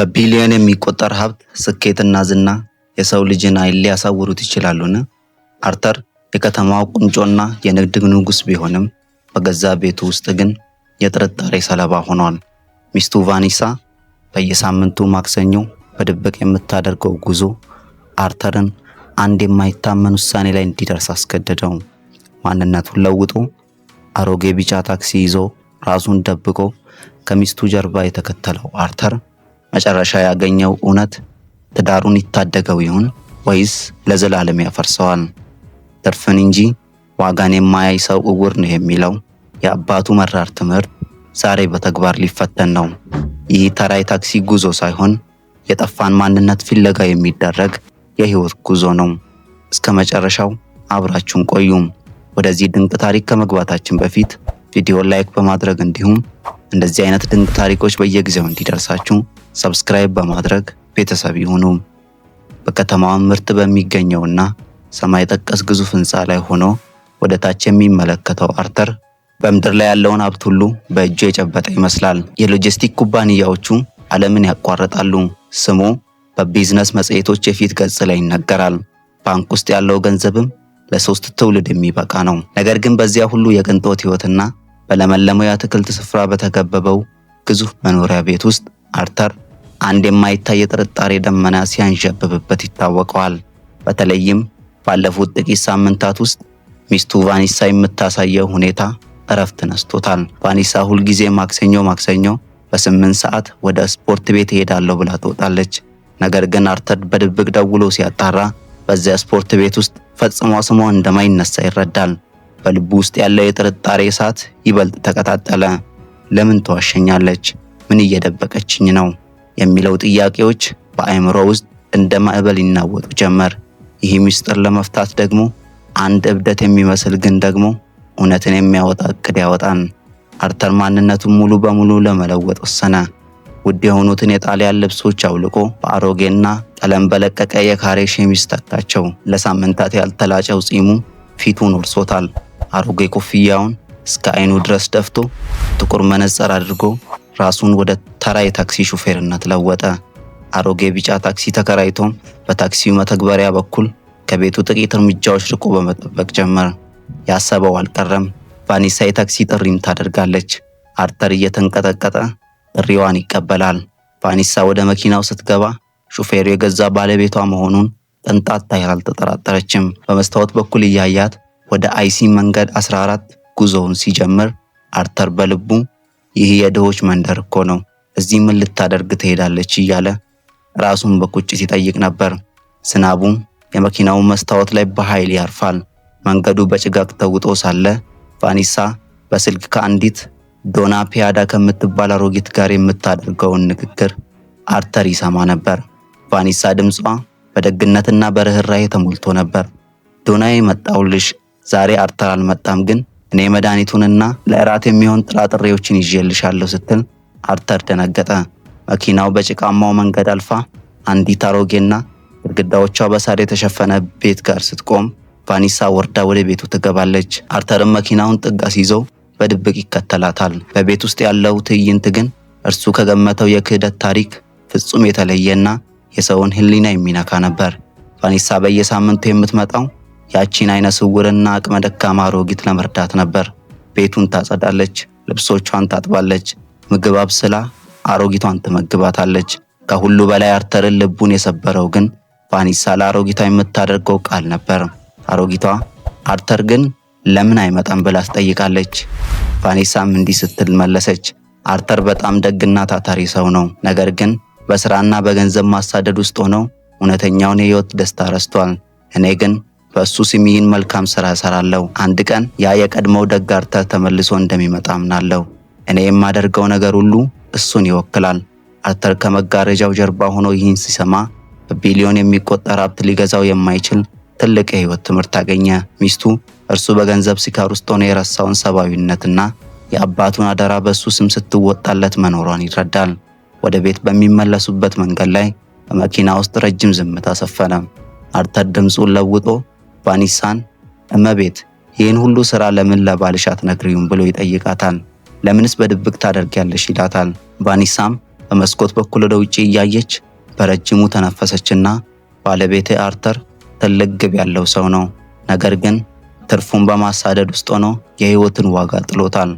በቢሊዮን የሚቆጠር ሀብት፣ ስኬትና ዝና የሰው ልጅን አይን ሊያሳውሩት ይችላሉን? አርተር የከተማው ቁንጮና የንግድ ንጉስ ቢሆንም በገዛ ቤቱ ውስጥ ግን የጥርጣሬ ሰለባ ሆኗል። ሚስቱ ቫኒሳ በየሳምንቱ ማክሰኞ በድብቅ የምታደርገው ጉዞ አርተርን አንድ የማይታመን ውሳኔ ላይ እንዲደርስ አስገደደው። ማንነቱን ለውጦ አሮጌ ቢጫ ታክሲ ይዞ ራሱን ደብቆ ከሚስቱ ጀርባ የተከተለው አርተር መጨረሻ ያገኘው እውነት ትዳሩን ይታደገው ይሆን ወይስ ለዘላለም ያፈርሰዋል? ትርፍን እንጂ ዋጋን የማያይ ሰው እውር ነው የሚለው የአባቱ መራር ትምህርት ዛሬ በተግባር ሊፈተን ነው። ይህ ተራ የታክሲ ጉዞ ሳይሆን የጠፋን ማንነት ፍለጋ የሚደረግ የህይወት ጉዞ ነው። እስከ መጨረሻው አብራችሁን ቆዩም። ወደዚህ ድንቅ ታሪክ ከመግባታችን በፊት ቪዲዮ ላይክ በማድረግ እንዲሁም እንደዚህ አይነት ድንቅ ታሪኮች በየጊዜው እንዲደርሳችሁ ሰብስክራይብ በማድረግ ቤተሰብ ይሁኑ። በከተማዋ ምርት በሚገኘውና ሰማይ ጠቀስ ግዙፍ ህንፃ ላይ ሆኖ ወደ ታች የሚመለከተው አርተር በምድር ላይ ያለውን ሀብት ሁሉ በእጁ የጨበጠ ይመስላል። የሎጂስቲክ ኩባንያዎቹ ዓለምን ያቋርጣሉ። ስሙ በቢዝነስ መጽሔቶች የፊት ገጽ ላይ ይነገራል። ባንክ ውስጥ ያለው ገንዘብም ለሶስት ትውልድ የሚበቃ ነው። ነገር ግን በዚያ ሁሉ የቅንጦት ህይወትና በለመለመው የአትክልት ስፍራ በተከበበው ግዙፍ መኖሪያ ቤት ውስጥ አርተር አንድ የማይታይ የጥርጣሬ ደመና ሲያንዣብብበት ይታወቀዋል። በተለይም ባለፉት ጥቂት ሳምንታት ውስጥ ሚስቱ ቫኒሳ የምታሳየው ሁኔታ እረፍት ነስቶታል። ቫኒሳ ሁልጊዜ ማክሰኞ በ8 ሰዓት ወደ ስፖርት ቤት እሄዳለሁ ብላ ትወጣለች። ነገር ግን አርተር በድብቅ ደውሎ ሲያጣራ በዚያ ስፖርት ቤት ውስጥ ፈጽሞ ስሟ እንደማይነሳ ይረዳል። በልቡ ውስጥ ያለው የጥርጣሬ እሳት ይበልጥ ተቀጣጠለ። ለምን ተዋሸኛለች? ምን እየደበቀችኝ ነው? የሚለው ጥያቄዎች በአእምሮ ውስጥ እንደ ማዕበል ይናወጡ ጀመር። ይህ ምስጢር ለመፍታት ደግሞ አንድ እብደት የሚመስል ግን ደግሞ እውነትን የሚያወጣ እቅድ ያወጣን። አርተር ማንነቱን ሙሉ በሙሉ ለመለወጥ ወሰነ። ውድ የሆኑትን የጣሊያን ልብሶች አውልቆ በአሮጌና ቀለም በለቀቀ የካሬ ሸሚዝ ተካቸው። ለሳምንታት ያልተላጨው ጺሙ ፊቱን ወርሶታል። አሮጌ ኮፍያውን እስከ አይኑ ድረስ ደፍቶ ጥቁር መነጽር አድርጎ ራሱን ወደ ተራ የታክሲ ሹፌርነት ለወጠ። አሮጌ ቢጫ ታክሲ ተከራይቶም በታክሲው መተግበሪያ በኩል ከቤቱ ጥቂት እርምጃዎች ርቆ በመጠበቅ ጀመረ። ያሰበው አልቀረም። ቫኒሳ የታክሲ ጥሪን ታደርጋለች። አርተር እየተንቀጠቀጠ ጥሪዋን ይቀበላል። ቫኒሳ ወደ መኪናው ስትገባ ሹፌሩ የገዛ ባለቤቷ መሆኑን ቅንጣት ታህል አልተጠራጠረችም። በመስታወት በኩል እያያት ወደ አይሲ መንገድ 14 ጉዞውን ሲጀምር አርተር በልቡ ይህ የድሆች መንደር እኮ ነው፣ እዚህ ምን ልታደርግ ትሄዳለች እያለ ራሱን በቁጭት ይጠይቅ ነበር። ዝናቡም የመኪናው መስታወት ላይ በኃይል ያርፋል። መንገዱ በጭጋግ ተውጦ ሳለ ቫኒሳ በስልክ ከአንዲት ዶና ፒያዳ ከምትባል አሮጊት ጋር የምታደርገውን ንግግር አርተር ይሰማ ነበር። ቫኒሳ ድምጿ በደግነትና በርህራሄ ተሞልቶ ነበር። ዶና የመጣውልሽ ዛሬ አርተር አልመጣም፣ ግን እኔ መድኃኒቱንና ለእራት የሚሆን ጥራጥሬዎችን ይዤልሻለሁ ስትል አርተር ደነገጠ። መኪናው በጭቃማው መንገድ አልፋ አንዲት አሮጌና ግድግዳዎቿ በሳር የተሸፈነ ቤት ጋር ስትቆም ቫኒሳ ወርዳ ወደ ቤቱ ትገባለች። አርተርም መኪናውን ጥግ አስይዞ በድብቅ ይከተላታል። በቤት ውስጥ ያለው ትዕይንት ግን እርሱ ከገመተው የክህደት ታሪክ ፍጹም የተለየና የሰውን ሕሊና የሚነካ ነበር። ቫኒሳ በየሳምንቱ የምትመጣው ያቺን አይነ ስውርና አቅመ ደካማ አሮጊት ለመርዳት ነበር። ቤቱን ታጸዳለች፣ ልብሶቿን ታጥባለች፣ ምግብ አብስላ አሮጊቷን ትመግባታለች። ከሁሉ በላይ አርተርን ልቡን የሰበረው ግን ቫኒሳ ለአሮጊቷ የምታደርገው ቃል ነበር። አሮጊቷ አርተር ግን ለምን አይመጣም ብላ አስጠይቃለች። ቫኒሳም እንዲህ ስትል መለሰች፣ አርተር በጣም ደግና ታታሪ ሰው ነው፣ ነገር ግን በስራና በገንዘብ ማሳደድ ውስጥ ሆኖ እውነተኛውን የህይወት ደስታ ረስቷል። እኔ ግን በእሱ ስም ይህን መልካም ስራ እሰራለሁ። አንድ ቀን ያ የቀድሞው ደግ አርተር ተመልሶ እንደሚመጣ አምናለሁ። እኔ የማደርገው ነገር ሁሉ እሱን ይወክላል። አርተር ከመጋረጃው ጀርባ ሆኖ ይህን ሲሰማ በቢሊዮን የሚቆጠር ሀብት ሊገዛው የማይችል ትልቅ የህይወት ትምህርት አገኘ። ሚስቱ እርሱ በገንዘብ ስካር ውስጥ ሆኖ የረሳውን ሰብአዊነትና የአባቱን አደራ በእሱ ስም ስትወጣለት መኖሯን ይረዳል። ወደ ቤት በሚመለሱበት መንገድ ላይ በመኪና ውስጥ ረጅም ዝምታ ሰፈነ። አርተር ድምፁን ለውጦ ቫኒሳን እመቤት ይህን ሁሉ ስራ ለምን ለባልሽ አትነግሪውም ብሎ ይጠይቃታል። ለምንስ በድብቅ ታደርጊያለሽ ይላታል። ቫኒሳም በመስኮት በኩል ወደ ውጪ እያየች በረጅሙ ተነፈሰችና ባለቤቴ አርተር ትልቅ ግብ ያለው ሰው ነው፣ ነገር ግን ትርፉን በማሳደድ ውስጥ ሆኖ የህይወትን ዋጋ ጥሎታል።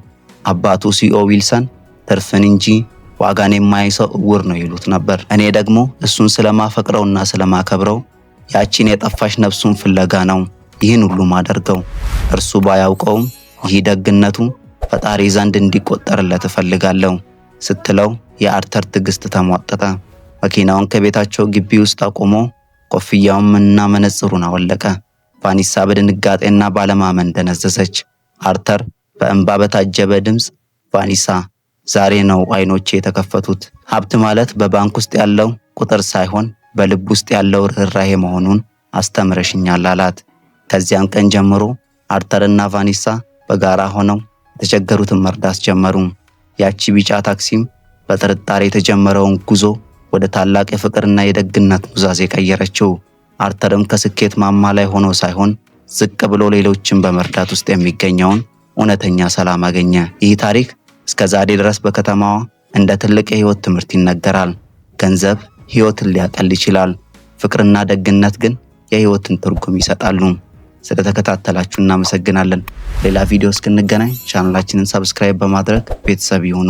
አባቱ ሲኦ ዊልሰን ትርፍን እንጂ ዋጋን የማያይ ሰው እውር ነው ይሉት ነበር። እኔ ደግሞ እሱን ስለማፈቅረውና ስለማከብረው ያቺን የጠፋች ነፍሱን ፍለጋ ነው ይህን ሁሉ ማደርገው። እርሱ ባያውቀውም ይህ ደግነቱ ፈጣሪ ዘንድ እንዲቆጠርለት እፈልጋለሁ ስትለው የአርተር ትዕግስት ተሟጠጠ። መኪናውን ከቤታቸው ግቢ ውስጥ አቆሞ ኮፍያውንና መነጽሩን አወለቀ። ቫኒሳ በድንጋጤና ባለማመን ደነዘዘች። አርተር በእንባ በታጀበ ድምፅ ቫኒሳ፣ ዛሬ ነው አይኖቼ የተከፈቱት። ሀብት ማለት በባንክ ውስጥ ያለው ቁጥር ሳይሆን በልብ ውስጥ ያለው ርህራሄ መሆኑን አስተምረሽኛል አላት። ከዚያም ቀን ጀምሮ አርተርና ቫኒሳ በጋራ ሆነው የተቸገሩትን መርዳት ጀመሩ። ያቺ ቢጫ ታክሲም በጥርጣሬ የተጀመረውን ጉዞ ወደ ታላቅ የፍቅርና የደግነት ኑዛዜ ቀየረችው። አርተርም ከስኬት ማማ ላይ ሆኖ ሳይሆን ዝቅ ብሎ ሌሎችን በመርዳት ውስጥ የሚገኘውን እውነተኛ ሰላም አገኘ። ይህ ታሪክ እስከ ዛሬ ድረስ በከተማዋ እንደ ትልቅ የህይወት ትምህርት ይነገራል። ገንዘብ ህይወትን ሊያቀል ይችላል፣ ፍቅርና ደግነት ግን የህይወትን ትርጉም ይሰጣሉ። ስለተከታተላችሁ እናመሰግናለን። ሌላ ቪዲዮ እስክንገናኝ ቻናላችንን ሰብስክራይብ በማድረግ ቤተሰብ ይሁኑ።